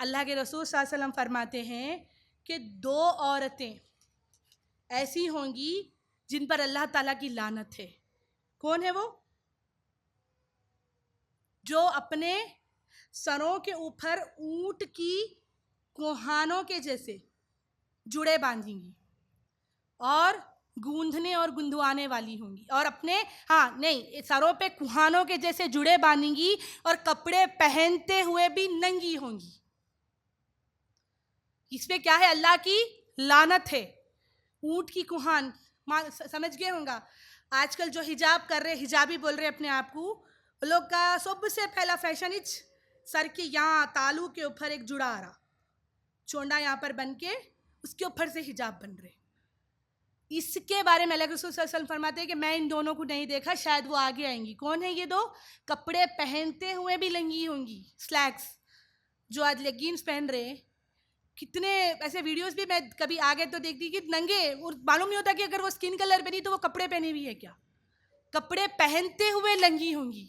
اللہ کے رسول صلی اللہ علیہ وسلم فرماتے ہیں کہ 2 عورتیں ایسی ہوں گی جن پر اللہ تعالیٰ کی لعنت ہے. کون ہے وہ؟ جو اپنے سروں کے اوپر اونٹ کی کوہانوں کے جیسے جڑے باندھیں گی اور گوندھنے اور گندوانے والی ہوں گی، اور اپنے سروں پہ کوہانوں کے جیسے جڑے باندھیں گی اور کپڑے پہنتے ہوئے بھی ننگی ہوں گی. اس پہ کیا ہے؟ اللہ کی لعنت ہے. اونٹ کی کوہان سمجھ گئے ہوں گا. آج کل جو حجاب کر رہے، حجابی بول رہے اپنے آپ کو، وہ لوگ کا سب سے پہلا فیشن سر کی یہاں تالو کے اوپر ایک جڑا آ رہا، چونڈا یہاں پر بن کے اس کے اوپر سے حجاب بن رہے. اس کے بارے میں اللہ کے رسول صلی اللہ علیہ وسلم فرماتے ہیں کہ میں ان دونوں کو نہیں دیکھا، شاید وہ آگے آئیں گی. کون ہے یہ 2؟ کپڑے پہنتے ہوئے بھی ننگی ہوں گی. سلیکس جو آج لیگینز پہن رہے ہیں، کتنے ایسے ویڈیوز بھی میں کبھی آگے تو دیکھتی کہ ننگے، اور معلوم نہیں ہوتا کہ اگر وہ اسکن کلر پہ نہیں تو وہ کپڑے پہنے ہوئی ہے کیا. کپڑے پہنتے ہوئے ننگی ہوں گی.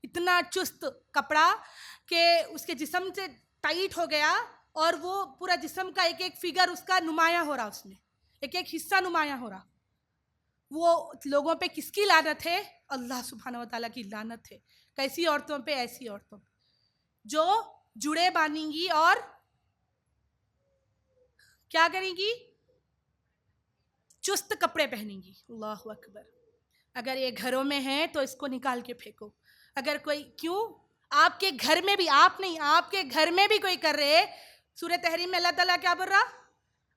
اتنا چست کپڑا کہ اس کے جسم سے ٹائٹ ہو گیا اور وہ پورا جسم کا ایک ایک فگر اس کا نمایاں ہو رہا، اس میں ایک ایک حصہ نمایاں ہو رہا. وہ لوگوں پہ کس کی لعنت ہے؟ اللہ سبحانہ و تعالیٰ کی لعنت ہے. کیسی عورتوں پہ؟ ایسی عورتوں پہ جو جڑے باندھیں گی اور کیا کریں گی؟ چست کپڑے پہنیں گی. اللہ اکبر. اگر یہ گھروں میں ہے تو اس کو نکال کے پھینکو. اگر کوئی، کیوں آپ کے گھر میں بھی، آپ نہیں، آپ کے گھر میں بھی کوئی کر رہے، سورہ تحریم میں اللہ تعالیٰ کیا بول رہا؟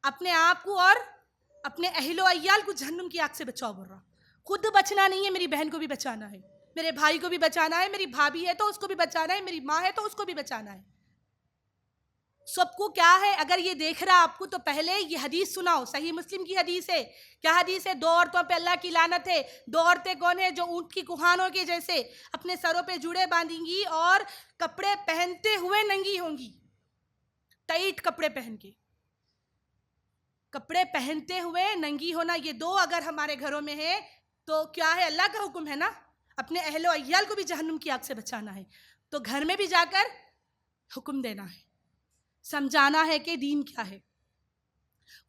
اپنے آپ کو اور اپنے اہل و عیال کو جہنم کی آگ سے بچاؤ بول رہا. خود بچنا نہیں ہے، میری بہن کو بھی بچانا ہے، میرے بھائی کو بھی بچانا ہے، میری بھابھی ہے تو اس کو بھی بچانا ہے، میری ماں ہے تو اس کو بھی بچانا ہے. سب کو کیا ہے؟ اگر یہ دیکھ رہا آپ کو تو پہلے یہ حدیث سناؤ. صحیح مسلم کی حدیث ہے. کیا حدیث ہے؟ 2 عورتوں پہ اللہ کی لعنت ہے. 2 عورتیں کون ہیں؟ جو اونٹ کی کوہانوں کے جیسے اپنے سروں پہ جڑے باندھیں گی اور کپڑے پہنتے ہوئے ننگی ہوں گی. ٹائٹ کپڑے پہن کے، کپڑے پہنتے ہوئے ننگی ہونا، یہ 2 اگر ہمارے گھروں میں ہے تو کیا ہے؟ اللہ کا حکم ہے نا، اپنے اہل و عیال کو بھی جہنم کی آگ سے بچانا ہے. تو گھر میں بھی جا کر حکم دینا ہے، سمجھانا ہے کہ دین کیا ہے.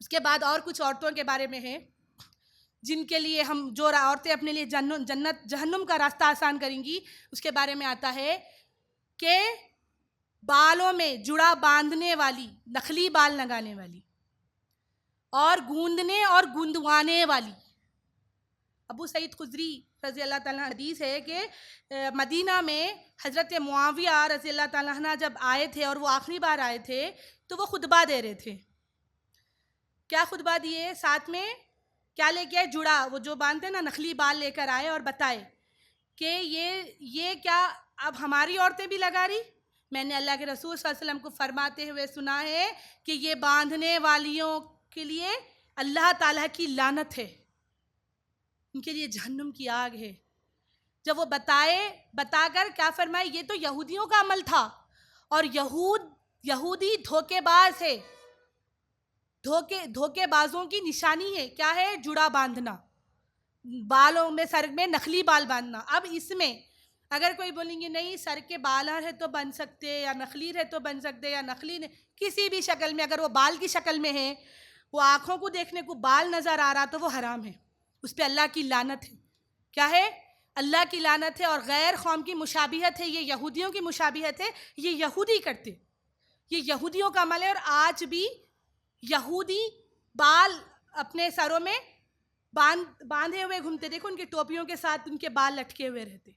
اس کے بعد اور کچھ عورتوں کے بارے میں ہے جن کے لیے ہم، جو عورتیں اپنے لیے جہنم کا راستہ آسان کریں گی. اس کے بارے میں آتا ہے کہ بالوں میں جڑا باندھنے والی، نخلی بال لگانے والی اور گوندنے اور گندوانے والی. ابو سعید خدری رضی اللہ تعالیٰ حدیث ہے کہ مدینہ میں حضرت معاویہ رضی اللہ تعالیٰ عنہ جب آئے تھے اور وہ آخری بار آئے تھے تو وہ خطبہ دے رہے تھے. کیا خطبہ دیے؟ ساتھ میں کیا لے کے آئے؟ جڑا، وہ جو باندھتے نا نخلی بال لے کر آئے اور بتائے کہ یہ کیا اب ہماری عورتیں بھی لگا رہی؟ میں نے اللہ کے رسول صلی اللہ علیہ وسلم کو فرماتے ہوئے سنا ہے کہ یہ باندھنے والیوں کے لیے اللہ تعالیٰ کی لعنت ہے، ان کے لیے جہنم کی آگ ہے. جب وہ بتا کر کیا فرمائے؟ یہ تو یہودیوں کا عمل تھا اور یہودی دھوکے باز ہے، دھوکے بازوں کی نشانی ہے. کیا ہے؟ جڑا باندھنا، بالوں میں، سر میں نخلی بال باندھنا. اب اس میں اگر کوئی بولیں گے نہیں سر کے بال ہے تو بن سکتے، یا نخلی ہے تو بن سکتے، یا نخلی کسی بھی شکل میں، اگر وہ بال کی شکل میں ہے، وہ آنکھوں کو دیکھنے کو بال نظر آ رہا تو وہ حرام ہے، اس پہ اللہ کی لعنت ہے. کیا ہے؟ اللہ کی لعنت ہے. اور غیر قوم کی مشابہت ہے، یہ یہودیوں کی مشابہت ہے، یہ یہودی کرتے، یہ یہودیوں کا عمل ہے. اور آج بھی یہودی بال اپنے سروں میں باندھے ہوئے گھومتے، دیکھو ان کی ٹوپیوں کے ساتھ ان کے بال لٹکے ہوئے رہتے.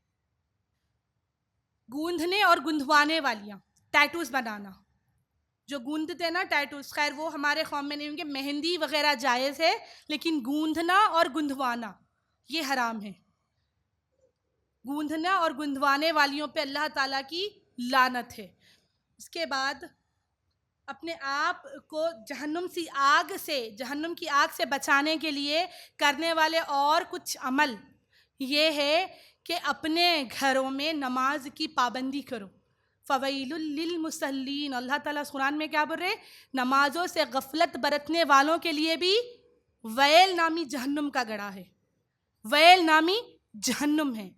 گوندھنے اور گندوانے والیاں، ٹیٹوز بنانا، جو گوندتے نا ٹیٹوز، خیر وہ ہمارے قوم میں نہیں ہوں گے، مہندی وغیرہ جائز ہے، لیکن گوندھنا اور گندوانا یہ حرام ہے. گوندھنا اور گندوانے والیوں پہ اللہ تعالیٰ کی لعنت ہے. اس کے بعد اپنے آپ کو جہنم کی آگ سے بچانے کے لیے کرنے والے اور کچھ عمل یہ ہے کہ اپنے گھروں میں نماز کی پابندی کرو. فویل للمصلین، اللہ تعالیٰ قرآن میں کیا بول رہے؟ نمازوں سے غفلت برتنے والوں کے لیے بھی ویل نامی جہنم کا گڑھا ہے، ویل نامی جہنم ہے.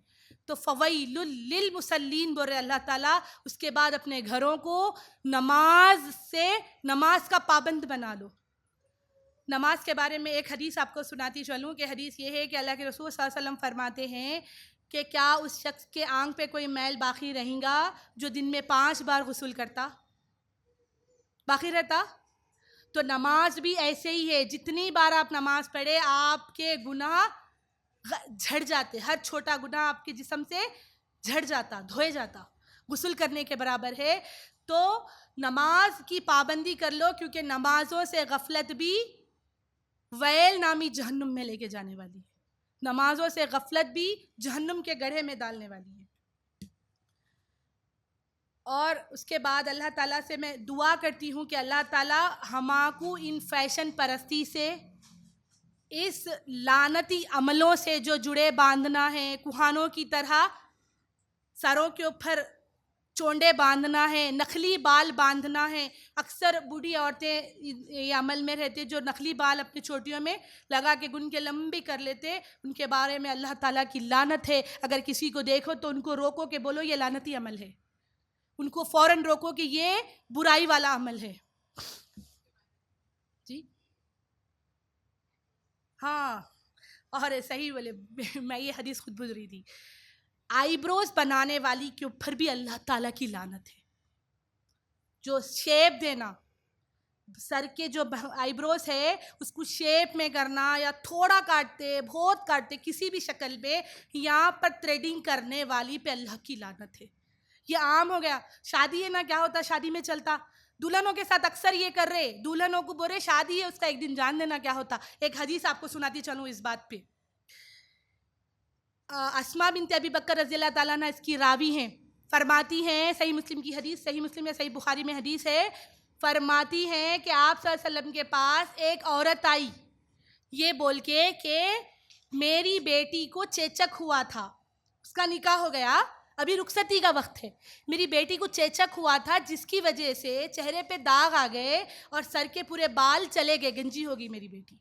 تو فویل للمصلین بول رہے اللہ تعالیٰ، اس کے بعد اپنے گھروں کو نماز کا پابند بنا لو. نماز کے بارے میں ایک حدیث آپ کو سناتی چلوں کہ حدیث یہ ہے کہ اللہ کے رسول صلی اللہ علیہ وسلم فرماتے ہیں کہ کیا اس شخص کے آنکھ پہ کوئی میل باقی رہیں گا جو دن میں 5 بار غسل کرتا، باقی رہتا؟ تو نماز بھی ایسے ہی ہے، جتنی بار آپ نماز پڑھے آپ کے گناہ جھڑ جاتے، ہر چھوٹا گناہ آپ کے جسم سے جھڑ جاتا، دھوئے جاتا، غسل کرنے کے برابر ہے. تو نماز کی پابندی کر لو، کیونکہ نمازوں سے غفلت بھی ویل نامی جہنم میں لے کے جانے والی ہے. نمازوں سے غفلت بھی جہنم کے گڑھے میں ڈالنے والی ہے. اور اس کے بعد اللہ تعالیٰ سے میں دعا کرتی ہوں کہ اللہ تعالیٰ ہمارے ان فیشن پرستی سے، اس لعنتی عملوں سے جو جڑے باندھنا ہے، کوہانوں کی طرح سروں کے اوپر چونڈے باندھنا ہے، نخلی بال باندھنا ہے. اکثر بوڑھی عورتیں یہ عمل میں رہتے جو نخلی بال اپنی چوٹیوں میں لگا کے گن کے لمبی کر لیتے، ان کے بارے میں اللہ تعالیٰ کی لعنت ہے. اگر کسی کو دیکھو تو ان کو روکو کہ بولو یہ لعنتی عمل ہے، ان کو فوراً روکو کہ یہ برائی والا عمل ہے. جی ہاں، اور صحیح بولے، میں یہ حدیث خود بول رہی تھی. آئی بروز بنانے والی کے اوپر بھی اللہ تعالیٰ کی لعنت ہے. جو شیپ دینا، سر کے جو آئی بروز ہے اس کو شیپ میں کرنا، یا تھوڑا کاٹتے، بہت کاٹتے، کسی بھی شکل پہ، یہاں پر تھریڈنگ کرنے والی پہ اللہ کی لعنت ہے. یہ عام ہو گیا. شادی ہے نا، کیا ہوتا شادی میں چلتا، دلہنوں کے ساتھ اکثر یہ کر رہے، دلہنوں کو بولے شادی ہے اس کا ایک دن جان دینا. کیا ہوتا، ایک حدیث آپ کو سناتی چلوں اس بات پہ. اسماء بنت ابی بکر رضی اللہ تعالیٰ عنہ اس کی راوی ہیں، فرماتی ہیں، صحیح مسلم کی حدیث، صحیح مسلم یا صحیح بخاری میں حدیث ہے، فرماتی ہیں کہ آپ صلی اللہ علیہ وسلم کے پاس ایک عورت آئی یہ بول کے کہ میری بیٹی کو چیچک ہوا تھا، اس کا نکاح ہو گیا، ابھی رخصتی کا وقت ہے، میری بیٹی کو چیچک ہوا تھا جس کی وجہ سے چہرے پہ داغ آ گئے اور سر کے پورے بال چلے گئے، گنجی ہوگی میری بیٹی.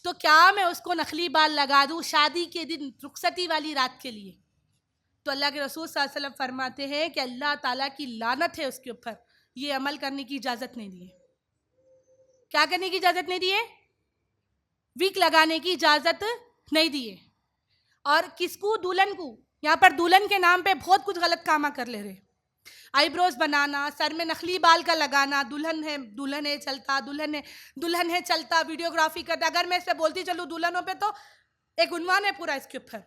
تو کیا میں اس کو نخلی بال لگا دوں شادی کے دن، رخصتی والی رات کے لیے؟ تو اللہ کے رسول صلی اللہ علیہ وسلم فرماتے ہیں کہ اللہ تعالیٰ کی لعنت ہے اس کے اوپر، یہ عمل کرنے کی اجازت نہیں دی ہے. کیا کرنے کی اجازت نہیں دی ہے؟ ویک لگانے کی اجازت نہیں دی ہے. اور کس کو؟ دلہن کو. یہاں پر دلہن کے نام پہ بہت کچھ غلط کامہ کر لے رہے. آئی بروز بنانا، سر میں نخلی بال کا لگانا، دلہن ہے چلتا، دلہن ہے چلتا، ویڈیوگرافی کرتا. اگر میں اس پہ بولتی چلوں دلہنوں پہ تو ایک عنوان ہے پورا اس کے اوپر.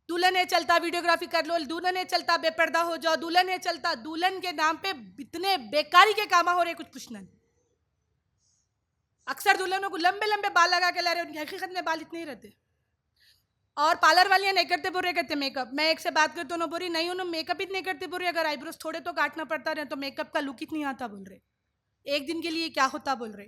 دلہن ہے چلتا، ویڈیوگرافی کر لو، دلہن ہے چلتا، بے پردہ ہو جاؤ، دلہن ہے چلتا. دلہن کے نام پہ اتنے بیکاری کے کامہ ہو رہے کچھ پوچھنا نہیں. اکثر دلہنوں کو لمبے لمبے بال لگا کے لا رہے، ان کی حقیقت میں بال اتنے ہی رہتے. اور پارلر والیاں نہیں کرتے بول رہے کرتے میک اپ. میں ایک سے بات کرتی ہوں بول رہی نہیں انہوں میک اپ اتنے کرتے بول رہے، اگر آئی بروز تھوڑے تو کاٹنا پڑتا رہے تو میک اپ کا لک اتنی آتا بول رہے. ایک دن کے لیے کیا ہوتا بول رہے.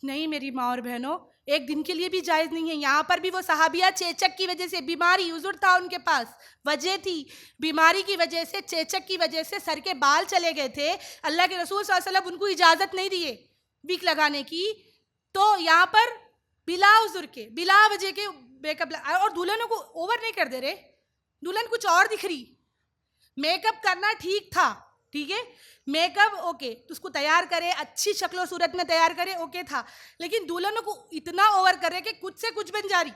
نہیں میری ماں اور بہنوں، ایک دن کے لیے بھی جائز نہیں ہے. یہاں پر بھی وہ صحابیہ چیچک کی وجہ سے، بیماری عذر تھا ان کے پاس، وجہ تھی بیماری کی وجہ سے، چیچک کی وجہ سے سر کے بال چلے گئے تھے. اللہ کے رسول صلی اللہ علیہ وسلم ان کو اجازت نہیں دیے ویک لگانے کی. تو یہاں پر بلا عذر کے، بلا وجہ کے میک اپ، اور دلہنوں کو اوور نہیں کر دے رہے. دلہن کچھ اور دکھ رہی، میک اپ کرنا ٹھیک تھا، ٹھیک ہے، میک اپ اوکے، تو اس کو تیار کرے، اچھی شکل و صورت میں تیار کرے، اوکے تھا. لیکن دلہنوں کو اتنا اوور کر رہے کہ کچھ سے کچھ بن جا رہی،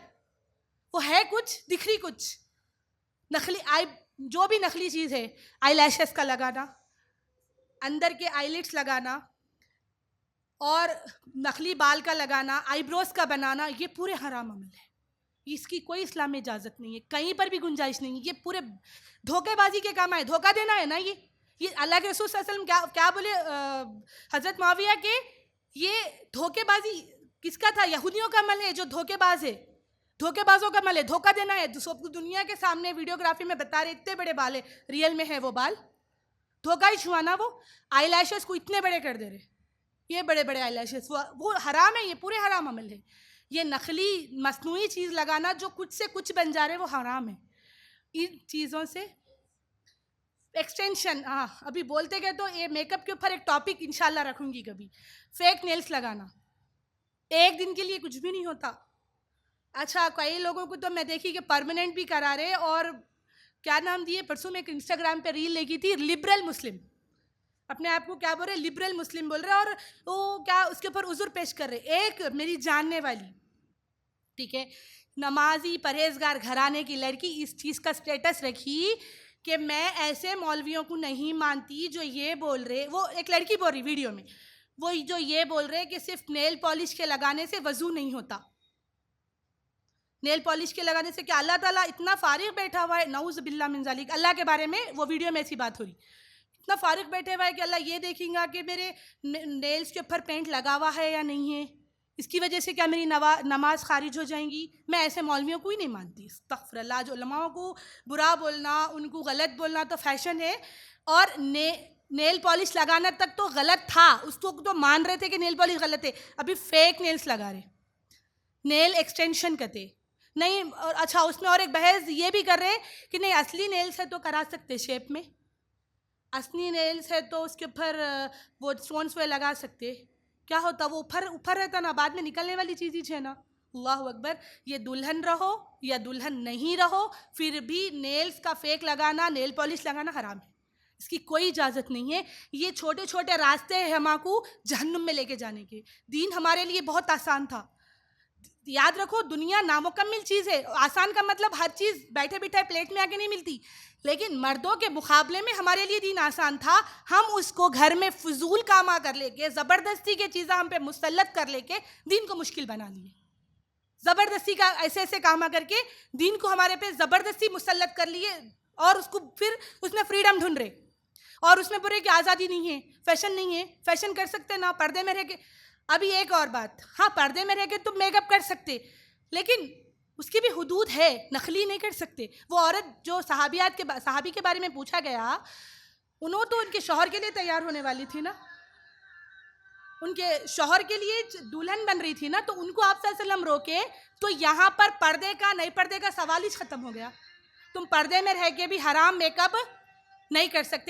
وہ ہے کچھ، دکھ رہی کچھ. نخلی آئی، جو بھی نخلی چیز ہے، آئی لیشز کا لگانا، اندر کے آئی لٹس لگانا، اور نخلی بال کا لگانا، آئی بروز کا بنانا، یہ پورے حرام عمل ہے. اس کی کوئی اسلام میں اجازت نہیں ہے، کہیں پر بھی گنجائش نہیں ہے. یہ پورے دھوکے بازی کے کام ہے، دھوکہ دینا ہے نا. یہ اللہ کے رسول صلی اللہ علیہ وسلم کیا بولے حضرت معاویہ کہ یہ دھوکے بازی کس کا تھا؟ یہودیوں کا عمل ہے جو دھوکے باز ہے، دھوکے بازوں کا عمل ہے، دھوکہ دینا ہے. سب دنیا کے سامنے ویڈیوگرافی میں بتا رہے اتنے بڑے بال ہے، ریئل میں ہے وہ بال، دھوکہ ہی چھوانا. وہ آئی لیشز کو اتنے بڑے کر دے رہے، یہ بڑے بڑے آئی لیشز، وہ حرام ہے، یہ پورے حرام عمل ہے. یہ نقلی مصنوعی چیز لگانا جو کچھ سے کچھ بن جا رہے وہ حرام ہے. ان چیزوں سے ایکسٹینشن، ہاں ابھی بولتے گئے تو یہ میک اپ کے اوپر ایک ٹاپک انشاءاللہ رکھوں گی کبھی. فیک نیلس لگانا ایک دن کے لیے کچھ بھی نہیں ہوتا. اچھا کئی لوگوں کو تو میں دیکھی کہ پرماننٹ بھی کرا رہے, اور کیا نام دیے, پرسوں میں ایک انسٹاگرام پہ ریل لگی تھی, لبرل مسلم, اپنے آپ کو کیا بول رہے, لبرل مسلم بول رہے, اور وہ کیا اس کے اوپر عذر پیش کر رہے. ایک میری جاننے والی, ٹھیک ہے, نمازی پرہیزگار گھرانے کی لڑکی اس چیز کا اسٹیٹس رکھی کہ میں ایسے مولویوں کو نہیں مانتی جو یہ بول رہے, وہ ایک لڑکی بول رہی ویڈیو میں, وہ جو یہ بول رہے کہ صرف نیل پالش کے لگانے سے وضو نہیں ہوتا. نیل پالش کے لگانے سے کیا اللہ تعالیٰ اتنا فارغ بیٹھا ہوا ہے, نعوذ باللہ من ذالک, اللہ کے بارے میں وہ ویڈیو میں ایسی بات ہو رہی, اتنا فارغ بیٹھے ہوا ہے کہ اللہ یہ دیکھیں گا کہ میرے نیلز کے اوپر پینٹ لگا ہوا ہے یا نہیں ہے, اس کی وجہ سے کیا میری نماز خارج ہو جائیں گی. میں ایسے مولویوں کو ہی نہیں مانتی, استغفر اللہ. جو علماء کو برا بولنا, ان کو غلط بولنا تو فیشن ہے, اور نیل پالش لگانا تک تو غلط تھا, اس کو تو مان رہے تھے کہ نیل پالش غلط ہے, ابھی فیک نیلز لگا رہے, نیل ایکسٹینشن کرتے نہیں. اور اچھا اس میں اور ایک بحث یہ بھی کر رہے کہ نہیں اصلی نیلز ہے تو کرا سکتے شیپ میں, اصلی نیلز ہے تو اس کے اوپر وہ اسٹونس وہ لگا سکتے, کیا ہوتا وہ اوپر رہتا نا, بعد میں نکلنے والی چیز ہی ہے نا. اللہ اکبر. یہ دلہن رہو یا دلہن نہیں رہو, پھر بھی نیلز کا فیک لگانا, نیل پالش لگانا حرام ہے, اس کی کوئی اجازت نہیں ہے. یہ چھوٹے چھوٹے راستے ہیں ہمارے کو جہنم میں لے کے جانے کے. دین ہمارے لیے بہت آسان تھا. یاد رکھو دنیا نامکمل چیز ہے, آسان کا مطلب ہر چیز بیٹھے بیٹھے پلیٹ میں آ کے نہیں ملتی, لیکن مردوں کے مقابلے میں ہمارے لیے دین آسان تھا. ہم اس کو گھر میں فضول کام کر لے کے, زبردستی کے چیزیں ہم پہ مسلط کر لے کے دین کو مشکل بنا لیے. زبردستی کا ایسے ایسے کام کر کے دین کو ہمارے پہ زبردستی مسلط کر لیے, اور اس کو پھر اس میں فریڈم ڈھونڈ رہے, اور اس میں برے کہ آزادی نہیں ہے, فیشن نہیں ہے, فیشن کر سکتے نا, پردے میں رہ کے. ابھی ایک اور بات, ہاں پردے میں رہ کے تم میک اپ کر سکتے, لیکن اس کی بھی حدود ہے, نخلی نہیں کر سکتے. وہ عورت جو صحابی کے بارے میں پوچھا گیا, انہوں تو ان کے شوہر کے لیے تیار ہونے والی تھی نا, ان کے شوہر کے لیے دلہن بن رہی تھی نا, تو ان کو آپ صلی اللہ علیہ وسلم روکے, تو یہاں پر پردے کا نہیں پردے کا سوال ہی ختم ہو گیا. تم پردے میں رہ کے بھی حرام میک اپ نہیں کر سکتے.